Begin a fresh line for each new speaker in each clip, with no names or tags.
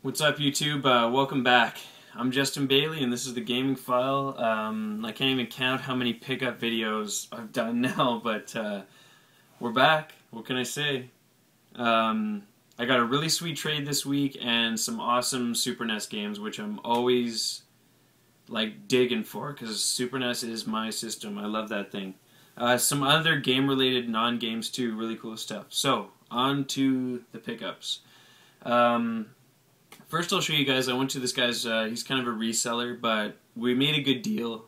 What's up, YouTube? Welcome back. I'm Justin Bailey, and this is the Gaming File. I can't even count how many pickup videos I've done now, but we're back. What can I say? I got a really sweet trade this week and some awesome Super NES games, which I'm always like digging for, because Super NES is my system. I love that thing. Some other game-related non-games too, really cool stuff. So, on to the pickups. First I'll show you guys, I went to this guy's, he's kind of a reseller, but we made a good deal.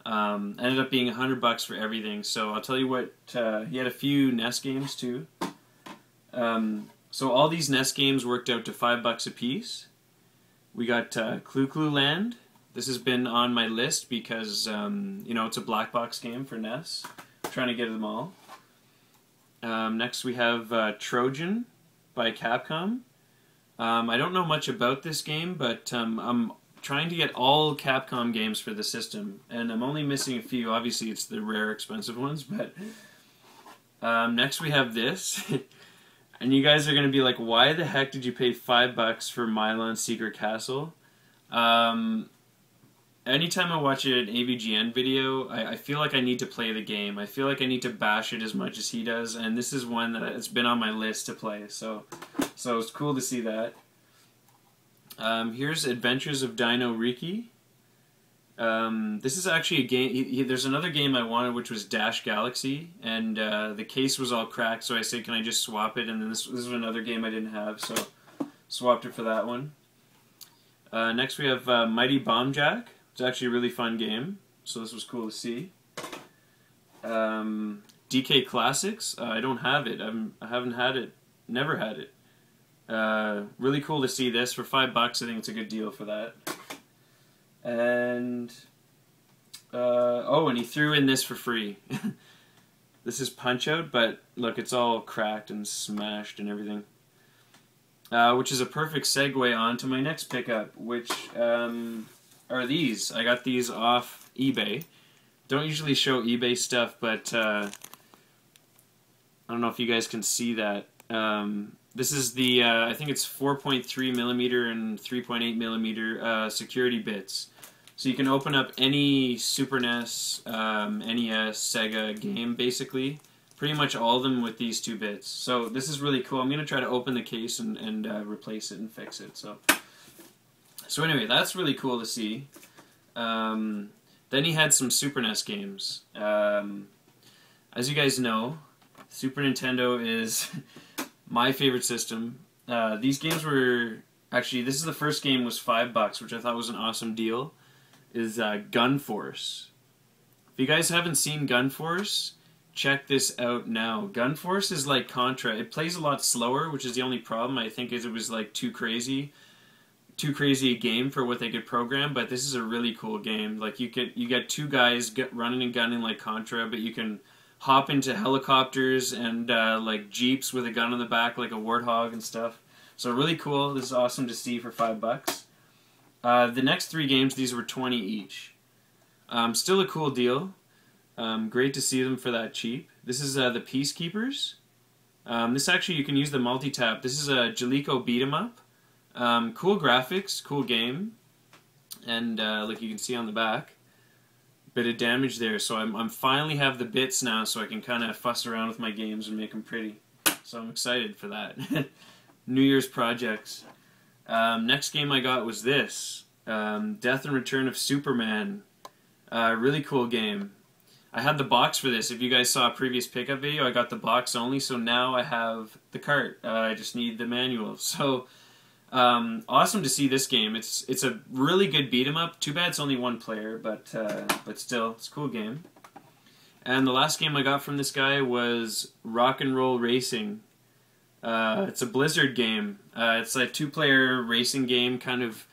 Ended up being $100 for everything, so I'll tell you what, he had a few NES games too. So all these NES games worked out to $5 a piece. We got Clue Clue Land. This has been on my list because, you know, it's a black box game for NES. I'm trying to get them all. Next we have Trojan by Capcom. I don't know much about this game, but I'm trying to get all Capcom games for the system, and I'm only missing a few. Obviously, it's the rare, expensive ones, but next we have this, and you guys are going to be like, why the heck did you pay $5 for Milon's Secret Castle? Anytime I watch an AVGN video, I feel like I need to play the game. I feel like I need to bash it as much as he does, and this is one that it's been on my list to play, so it's cool to see that. Here's Adventures of Dino Riki. This is actually a game, there's another game I wanted, which was Dash Galaxy, and the case was all cracked, so I said, can I just swap it? And then this was another game I didn't have, so swapped it for that one. Next we have Mighty Bomb Jack. It's actually a really fun game, so this was cool to see. DK Classics. I don't have it. I haven't had it. Never had it. Really cool to see this for $5. I think it's a good deal for that. And oh, and he threw in this for free. This is Punch Out, but look, it's all cracked and smashed and everything. Which is a perfect segue on to my next pickup, which are these. I got these off eBay. Don't usually show eBay stuff, but I don't know if you guys can see that. This is the, I think it's 4.3mm and 3.8mm security bits. So you can open up any Super NES, NES, Sega game, basically. Pretty much all of them with these 2 bits. So this is really cool. I'm going to try to open the case and replace it and fix it. So anyway, that's really cool to see. Then he had some Super NES games. As you guys know, Super Nintendo is my favorite system. These games were, actually, this is the first game was $5, which I thought was an awesome deal, is Gun Force. If you guys haven't seen Gun Force, check this out now. Gun Force is like Contra. It plays a lot slower, which is the only problem. I think is it was like too crazy a game for what they could program, but this is a really cool game. Like you get 2 guys running and gunning like Contra, but you can hop into helicopters and like jeeps with a gun on the back like a Warthog and stuff. So really cool. This is awesome to see for $5. The next 3 games, these were 20 each. Still a cool deal. Great to see them for that cheap. This is the Peacekeepers. This actually, you can use the multi-tap. This is a Jaleco beat 'em up. Cool graphics, cool game, and like you can see on the back, bit of damage there. So I'm finally have the bits now, so I can kind of fuss around with my games and make them pretty. So I'm excited for that. New Year's projects. Next game I got was this, Death and Return of Superman. Really cool game. I had the box for this. If you guys saw a previous pickup video, I got the box only, so now I have the cart. I just need the manual. So awesome to see this game. It's a really good beat 'em up. Too bad it's only 1 player, but still, it's a cool game. And the last game I got from this guy was Rock and Roll Racing. It's a Blizzard game. It's a 2-player racing game, kind of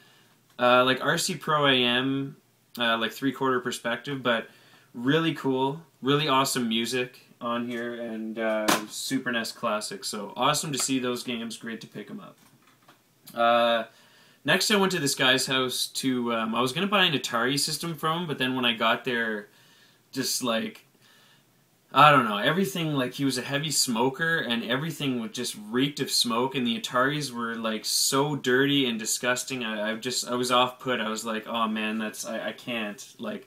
like RC Pro AM, like 3/4 perspective, but really cool, really awesome music on here, and Super NES classic. So awesome to see those games. Great to pick them up. Next I went to this guy's house to, I was going to buy an Atari system from him, but then when I got there, just like, I don't know, everything, like, he was a heavy smoker, and everything was just reeked of smoke, and the Ataris were, like, so dirty and disgusting. I was off put. I was like, oh man, I can't, like,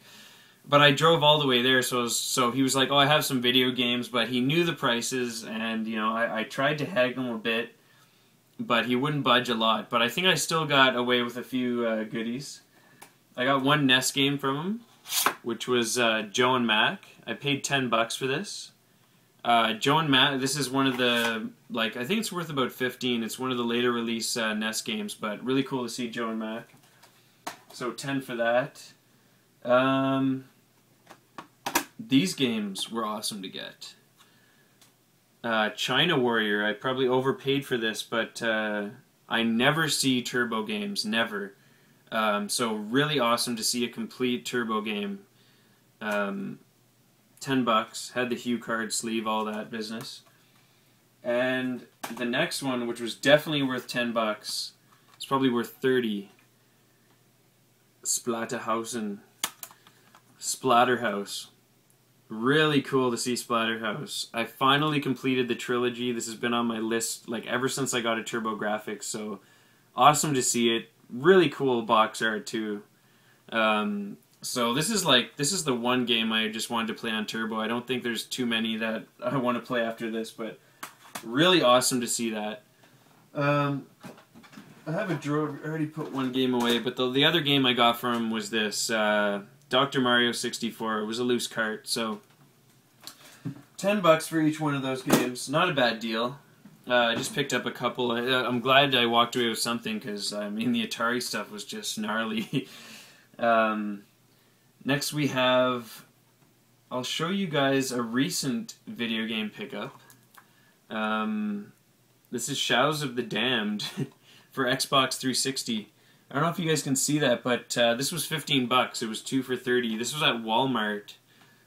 but I drove all the way there, so he was like, oh, I have some video games, but he knew the prices, and, you know, I tried to haggle him a bit, but he wouldn't budge a lot. But I think I still got away with a few goodies. I got one NES game from him, which was Joe and Mac. I paid $10 for this. Joe and Mac, this is one of the, like, I think it's worth about 15. It's one of the later release NES games, but really cool to see Joe and Mac. So 10 for that. These games were awesome to get. China Warrior, I probably overpaid for this, but I never see Turbo games, never. So really awesome to see a complete Turbo game. $10, had the Hue card, sleeve, all that business. And the next one, which was definitely worth $10, it's probably worth 30. Splatterhouse. Really cool to see Splatterhouse. I finally completed the trilogy. This has been on my list like ever since I got a TurboGrafx, so awesome to see it. Really cool box art too. So this is the one game I just wanted to play on Turbo. I don't think there's too many that I want to play after this, but really awesome to see that. I have a drawer. I already put one game away, but the other game I got from him was this. Dr. Mario 64. It was a loose cart, so $10 for each one of those games. Not a bad deal. I just picked up a couple. I'm glad I walked away with something, because I mean the Atari stuff was just gnarly. Next we have, I'll show you guys a recent video game pickup. This is Shadows of the Damned for Xbox 360. I don't know if you guys can see that, but this was $15. It was 2 for $30. This was at Walmart.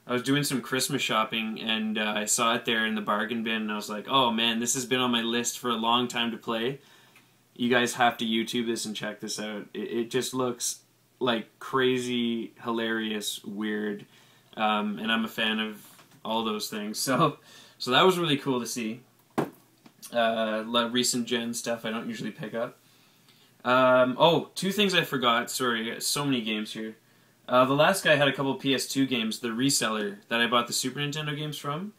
I was doing some Christmas shopping, and I saw it there in the bargain bin, and I was like, oh man, this has been on my list for a long time to play. You guys have to YouTube this and check this out. It just looks like crazy, hilarious, weird, and I'm a fan of all those things. So that was really cool to see. Recent gen stuff I don't usually pick up. Oh, two things I forgot. Sorry, I got so many games here. The last guy had a couple PS2 games, the reseller that I bought the Super Nintendo games from.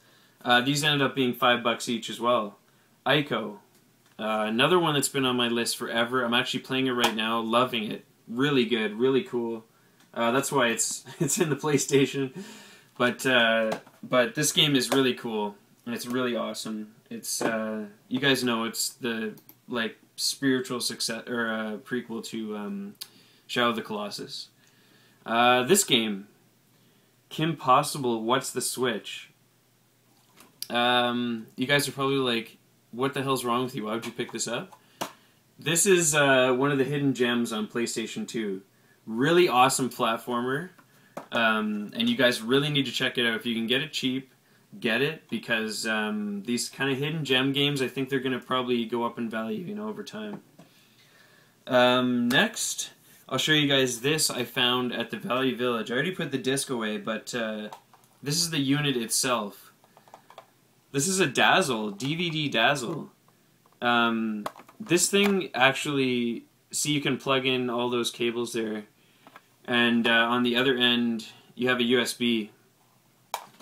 These ended up being $5 each as well. Ico. Another one that's been on my list forever. I'm actually playing it right now, loving it. Really good, really cool. That's why it's in the PlayStation. But this game is really cool, and it's really awesome. It's you guys know it's the spiritual success or prequel to Shadow of the Colossus. This game, Kim Possible, What's the Switch? You guys are probably like, what the hell's wrong with you? Why would you pick this up? This is one of the hidden gems on PlayStation 2. Really awesome platformer, and you guys really need to check it out. If you can get it cheap, get it, because these kind of hidden gem games, I think they're going to probably go up in value, you know, over time. Next, I'll show you guys this I found at the Value Village. I already put the disc away, but this is the unit itself. This is a Dazzle DVD Dazzle. This thing actually, see, you can plug in all those cables there, and on the other end you have a USB.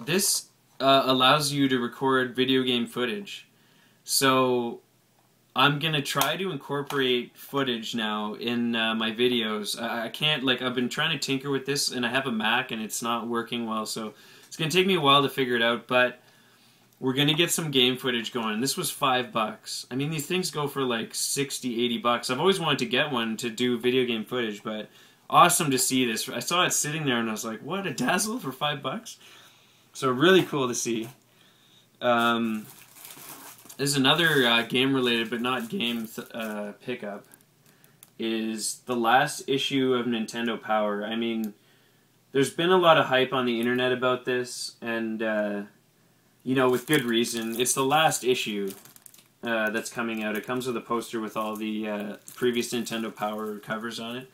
This allows you to record video game footage. So I'm gonna try to incorporate footage now in my videos. I can't, I've been trying to tinker with this, and I have a Mac and it's not working well, so it's gonna take me a while to figure it out, but we're gonna get some game footage going. This was $5. I mean, these things go for like $60, $80. I've always wanted to get one to do video game footage, but awesome to see this. I saw it sitting there and I was like, what, a Dazzle for $5? So really cool to see. There's another game-related but not game pickup. Is the last issue of Nintendo Power. I mean, there's been a lot of hype on the internet about this, and you know, with good reason. It's the last issue that's coming out. It comes with a poster with all the previous Nintendo Power covers on it.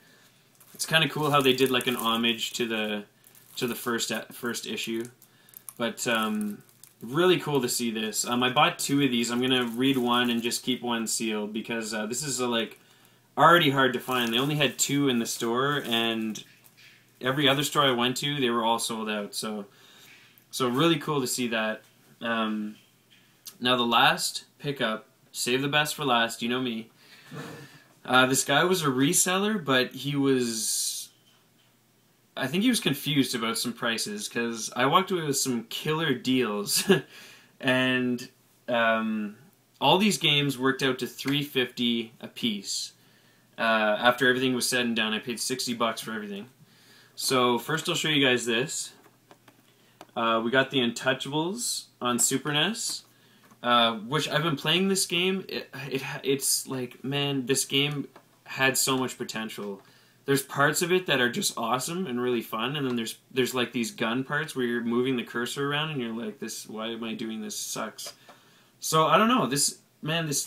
It's kind of cool how they did like an homage to the first issue. But Really cool to see this. I bought 2 of these. I'm gonna read one and just keep one sealed because this is like already hard to find. They only had 2 in the store, and every other store I went to, they were all sold out. So really cool to see that. Now the last pickup, save the best for last. You know me. This guy was a reseller, but I think he was confused about some prices because I walked away with some killer deals, and all these games worked out to $3.50 a piece. After everything was said and done, I paid $60 for everything. So first, I'll show you guys this. We got the Untouchables on Super NES, which I've been playing this game. It's like, man, this game had so much potential. There's parts of it that are just awesome and really fun, and then there's like these gun parts where you're moving the cursor around and you're like, why am I doing this? Sucks. So I don't know. This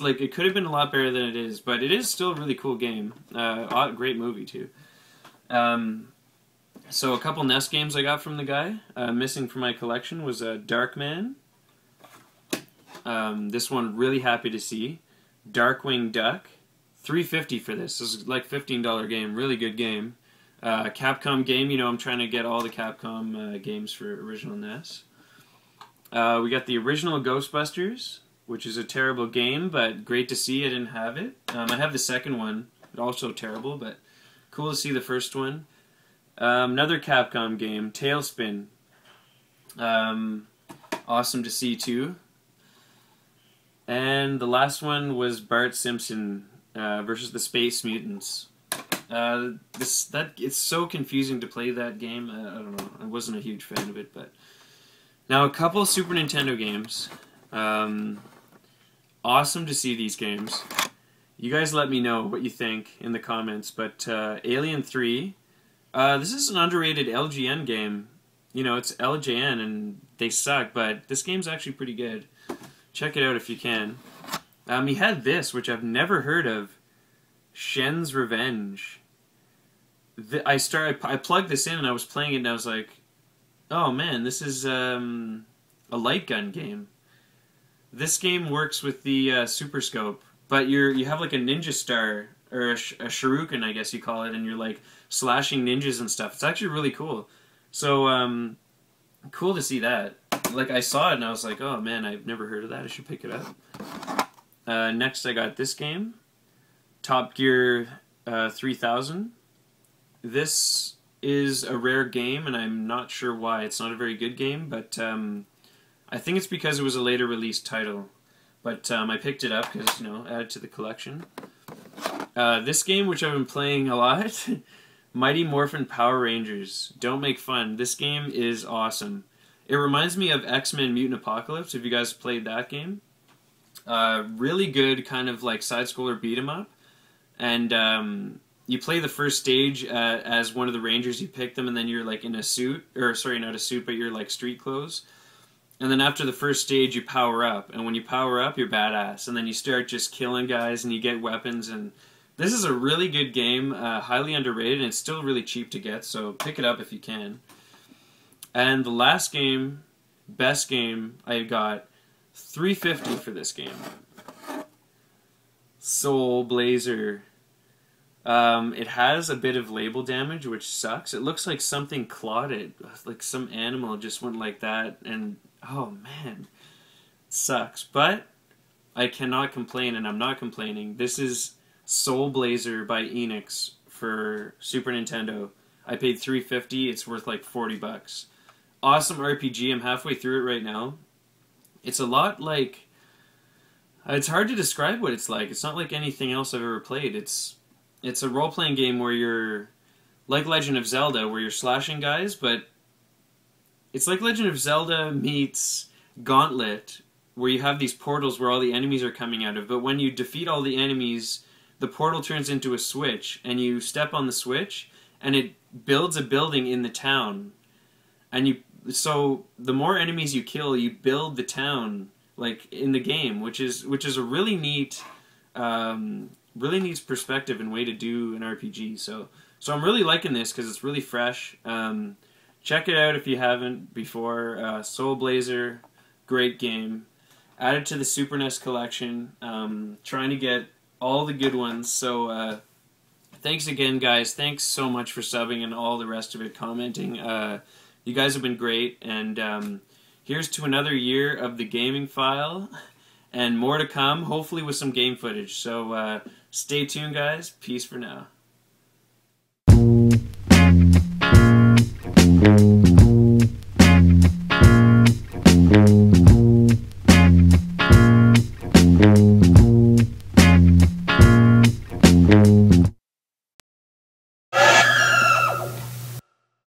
like, it could have been a lot better than it is, but it is still a really cool game. Great movie too. So a couple NES games I got from the guy. Missing from my collection was Darkman. This one, really happy to see. Darkwing Duck. $3.50 for this. This is like $15 game. Really good game. Capcom game. You know, I'm trying to get all the Capcom games for original NES. We got the original Ghostbusters, which is a terrible game, but great to see. I didn't have it. I have the second one. Also terrible, but cool to see the first one. Another Capcom game, Tailspin. Awesome to see too. And the last one was Bart Simpson versus the Space Mutants. It's so confusing to play that game. I don't know. I wasn't a huge fan of it, but now a couple Super Nintendo games. Awesome to see these games. You guys let me know what you think in the comments. But Alien 3. This is an underrated LGN game. You know, it's LJN and they suck, but this game's actually pretty good. Check it out if you can. He had this, which I've never heard of. Shen's Revenge. I plugged this in and I was playing it and I was like, oh man, this is a light gun game. This game works with the Super Scope, but you have like a ninja star, or a shuriken, I guess you call it, and you're like slashing ninjas and stuff. It's actually really cool. So, cool to see that. Like, I saw it and I was like, oh man, I've never heard of that. I should pick it up. Next, I got this game, Top Gear 3000. This is a rare game, and I'm not sure why. It's not a very good game, but I think it's because it was a later released title. But I picked it up because, you know, add it to the collection. This game, which I've been playing a lot, Mighty Morphin Power Rangers. Don't Make Fun. This game is awesome. It reminds me of X-Men Mutant Apocalypse, if you guys played that game. Really good kind of like side-scroller beat-em-up. And you play the first stage as one of the Rangers. You pick them, and then you're like in a suit. Or, sorry, not a suit, but you're like street clothes. And then after the first stage, you power up. And when you power up, you're badass. And then you start just killing guys, and you get weapons. And this is a really good game, highly underrated, and it's still really cheap to get. So pick it up if you can. And the last game, best game, I got $3.50 for this game. Soul Blazer. It has a bit of label damage, which sucks. It looks like something clotted, like some animal just went like that, and oh man, it sucks. But I cannot complain, and I'm not complaining. This is Soul Blazer by Enix for Super Nintendo. I paid $3.50. It's worth like $40. Awesome RPG. I'm halfway through it right now. It's a lot like... It's hard to describe what it's like. It's not like anything else I've ever played. It's a role-playing game where you're... Like Legend of Zelda, where you're slashing guys, but... It's like Legend of Zelda meets Gauntlet, where you have these portals where all the enemies are coming out of. But when you defeat all the enemies, the portal turns into a switch, and you step on the switch, and it builds a building in the town. And so the more enemies you kill, you build the town, like in the game, which is a really neat perspective and way to do an RPG. So I'm really liking this because it's really fresh. Check it out if you haven't before. Soul Blazer, great game. Added to the Super NES collection. Trying to get all the good ones. So thanks again, guys. Thanks so much for subbing and all the rest of it, commenting. You guys have been great, and here's to another year of the gaming file, and more to come, hopefully with some game footage. So stay tuned, guys. Peace for now.